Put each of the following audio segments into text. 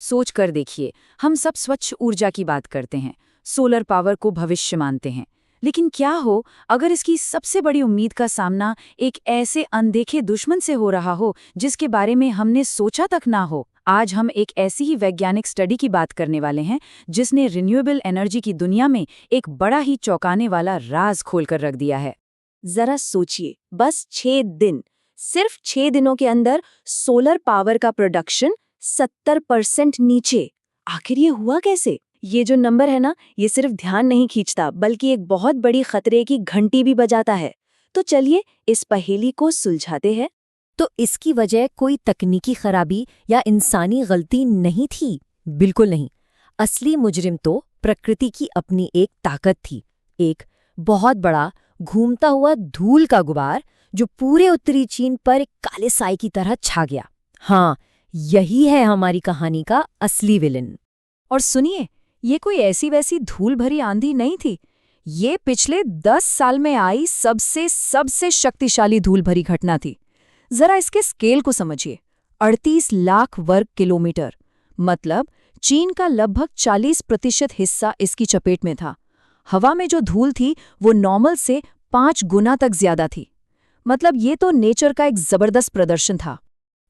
सोच कर देखिए, हम सब स्वच्छ ऊर्जा की बात करते हैं, सोलर पावर को भविष्य मानते हैं। लेकिन क्या हो अगर इसकी सबसे बड़ी उम्मीद का सामना एक ऐसे अनदेखे दुश्मन से हो रहा हो जिसके बारे में हमने सोचा तक ना हो। आज हम एक ऐसी ही वैज्ञानिक स्टडी की बात करने वाले हैं जिसने रिन्यूएबल एनर्जी की दुनिया में एक बड़ा ही चौंकाने वाला राज खोलकर रख दिया है। जरा सोचिए, बस 6 दिन, सिर्फ 6 दिनों के अंदर सोलर पावर का प्रोडक्शन 70% नीचे। आखिर ये हुआ कैसे? ये जो नंबर है ना, ये सिर्फ ध्यान नहीं खींचता बल्कि एक बहुत बड़ी खतरे की घंटी भी बजाता है। तो चलिए इस पहेली को सुलझाते हैं। तो इसकी वजह कोई तकनीकी खराबी या इंसानी गलती नहीं थी, बिल्कुल नहीं। असली मुजरिम तो प्रकृति की अपनी एक ताकत थी। एक बहुत बड़ा घूमता हुआ धूल का गुबार जो पूरे उत्तरी चीन पर एक काले साए की तरह छा गया। हाँ, यही है हमारी कहानी का असली विलन। और सुनिए, ये कोई ऐसी वैसी धूल भरी आंधी नहीं थी। ये पिछले 10 साल में आई सबसे शक्तिशाली धूल भरी घटना थी। जरा इसके स्केल को समझिए। 38 लाख वर्ग किलोमीटर, मतलब चीन का लगभग 40% हिस्सा इसकी चपेट में था। हवा में जो धूल थी वो नॉर्मल से 5 गुना तक ज्यादा थी। मतलब ये तो नेचर का एक जबरदस्त प्रदर्शन था।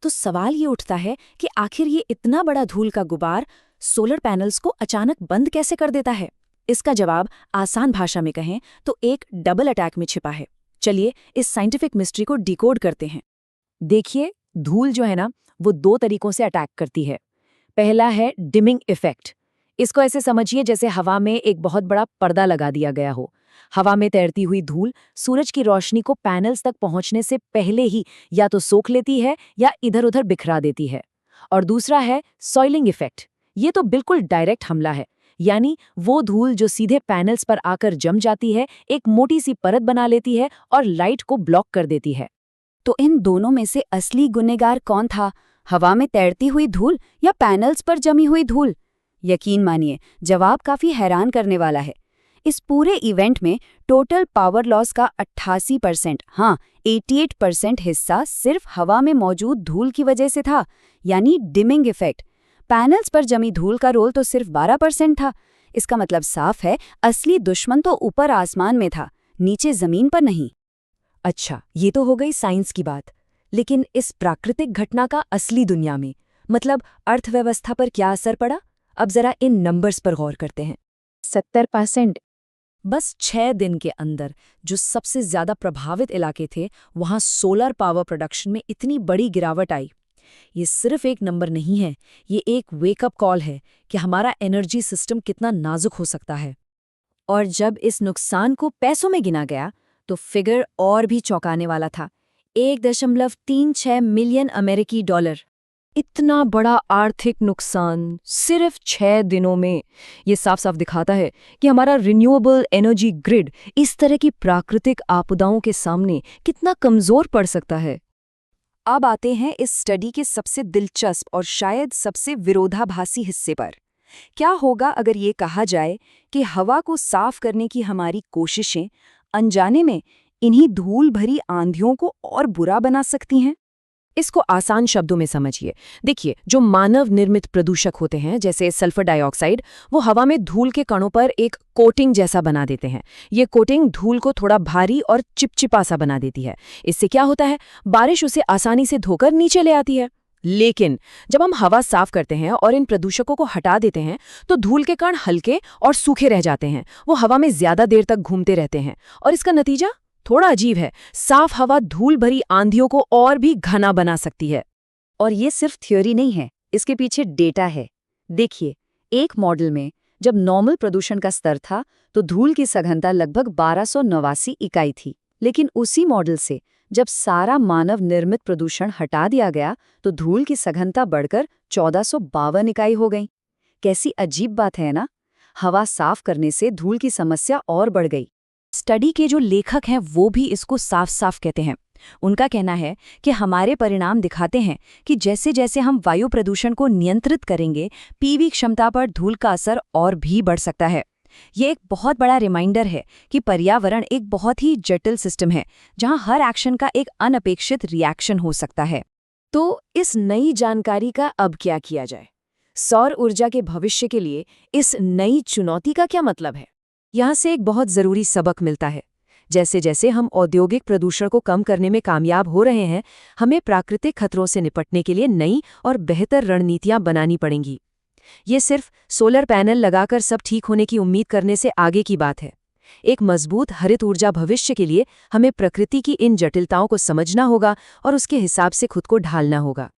तो सवाल ये उठता है कि आखिर ये इतना बड़ा धूल का गुबार सोलर पैनल्स को अचानक बंद कैसे कर देता है? इसका जवाब आसान भाषा में कहें तो एक डबल अटैक में छिपा है। चलिए इस साइंटिफिक मिस्ट्री को डिकोड करते हैं। देखिए, धूल जो है ना, वो 2 तरीकों से अटैक करती है। पहला है डिमिंग इफेक्ट। इसको ऐसे समझिए जैसे हवा में एक बहुत बड़ा पर्दा लगा दिया गया हो। हवा में तैरती हुई धूल सूरज की रोशनी को पैनल्स तक पहुंचने से पहले ही या तो सोख लेती है या इधर-उधर बिखरा देती है। और दूसरा है सॉइलिंग इफेक्ट। ये तो बिल्कुल डायरेक्ट हमला है, यानी वो धूल जो सीधे पैनल्स पर आकर जम जाती है, एक मोटी सी परत बना लेती है और लाइट को ब्लॉक कर देती है। तो इन दोनों में से असली गुनहगार कौन था? हवा में तैरती हुई धूल या पैनल्स पर जमी हुई धूल? यकीन मानिए, जवाब काफी हैरान करने वाला है। इस पूरे इवेंट में टोटल पावर लॉस का 88%, हाँ 88% हिस्सा सिर्फ हवा में मौजूद धूल की वजह से था, यानी डिमिंग इफेक्ट। पैनल्स पर जमी धूल का रोल तो सिर्फ 12% था। इसका मतलब साफ है, असली दुश्मन तो ऊपर आसमान में था, नीचे जमीन पर नहीं। अच्छा, ये तो हो गई साइंस की बात। लेकिन इस प्राकृतिक घटना का असली दुनिया में, मतलब अर्थव्यवस्था पर क्या असर पड़ा? अब जरा इन नंबर्स पर गौर करते हैं। 70%। बस 6 दिन के अंदर जो सबसे ज्यादा प्रभावित इलाके थे, वहां सोलर पावर प्रोडक्शन में इतनी बड़ी गिरावट आई। ये सिर्फ एक नंबर नहीं है, ये एक वेकअप कॉल है कि हमारा एनर्जी सिस्टम कितना नाजुक हो सकता है। और जब इस नुकसान को पैसों में गिना गया तो फिगर और भी चौंकाने वाला था। 1.36 मिलियन अमेरिकी डॉलर। इतना बड़ा आर्थिक नुकसान सिर्फ 6 दिनों में। ये साफ साफ दिखाता है कि हमारा रिन्यूएबल एनर्जी ग्रिड इस तरह की प्राकृतिक आपदाओं के सामने कितना कमजोर पड़ सकता है। अब आते हैं इस स्टडी के सबसे दिलचस्प और शायद सबसे विरोधाभासी हिस्से पर। क्या होगा अगर ये कहा जाए कि हवा को साफ करने की हमारी कोशिशें अनजाने में इन्हीं धूल भरी आंधियों को और बुरा बना सकती हैं? इसको आसान शब्दों में समझिए। देखिए, जो मानव निर्मित प्रदूषक होते हैं जैसे सल्फर डाइऑक्साइड, वो हवा में धूल के कणों पर एक कोटिंग जैसा बना देते हैं। ये कोटिंग धूल को थोड़ा भारी और चिपचिपा सा बना देती है। इससे क्या होता है, बारिश उसे आसानी से धोकर नीचे ले आती है। लेकिन जब हम हवा साफ करते हैं और इन प्रदूषकों को हटा देते हैं तो धूल के कण हल्के और सूखे रह जाते हैं। वो हवा में ज्यादा देर तक घूमते रहते हैं और इसका नतीजा थोड़ा अजीब है। साफ हवा धूल भरी आंधियों को और भी घना बना सकती है। और ये सिर्फ थ्योरी नहीं है, इसके पीछे डेटा है। देखिए, एक मॉडल में जब नॉर्मल प्रदूषण का स्तर था तो धूल की सघनता लगभग 1289 इकाई थी। लेकिन उसी मॉडल से जब सारा मानव निर्मित प्रदूषण हटा दिया गया तो धूल की सघनता बढ़कर 1452 इकाई हो गई। कैसी अजीब बात है ना? हवा साफ करने से धूल की समस्या और बढ़ गई। स्टडी के जो लेखक हैं वो भी इसको साफ साफ कहते हैं। उनका कहना है कि हमारे परिणाम दिखाते हैं कि जैसे जैसे हम वायु प्रदूषण को नियंत्रित करेंगे, पीवी क्षमता पर धूल का असर और भी बढ़ सकता है। ये एक बहुत बड़ा रिमाइंडर है कि पर्यावरण एक बहुत ही जटिल सिस्टम है जहां हर एक्शन का एक अनपेक्षित रिएक्शन हो सकता है। तो इस नई जानकारी का अब क्या किया जाए? सौर ऊर्जा के भविष्य के लिए इस नई चुनौती का क्या मतलब है? यहाँ से एक बहुत ज़रूरी सबक मिलता है। जैसे जैसे हम औद्योगिक प्रदूषण को कम करने में कामयाब हो रहे हैं, हमें प्राकृतिक खतरों से निपटने के लिए नई और बेहतर रणनीतियाँ बनानी पड़ेंगी। ये सिर्फ सोलर पैनल लगाकर सब ठीक होने की उम्मीद करने से आगे की बात है। एक मजबूत हरित ऊर्जा भविष्य के लिए हमें प्रकृति की इन जटिलताओं को समझना होगा और उसके हिसाब से खुद को ढालना होगा।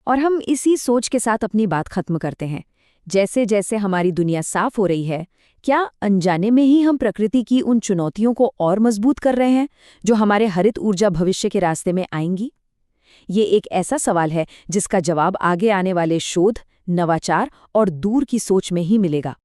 और हम इसी सोच के साथ अपनी बात खत्म करते हैं। जैसे जैसे हमारी दुनिया साफ हो रही है, क्या अनजाने में ही हम प्रकृति की उन चुनौतियों को और मजबूत कर रहे हैं जो हमारे हरित ऊर्जा भविष्य के रास्ते में आएंगी? ये एक ऐसा सवाल है जिसका जवाब आगे आने वाले शोध, नवाचार और दूर की सोच में ही मिलेगा।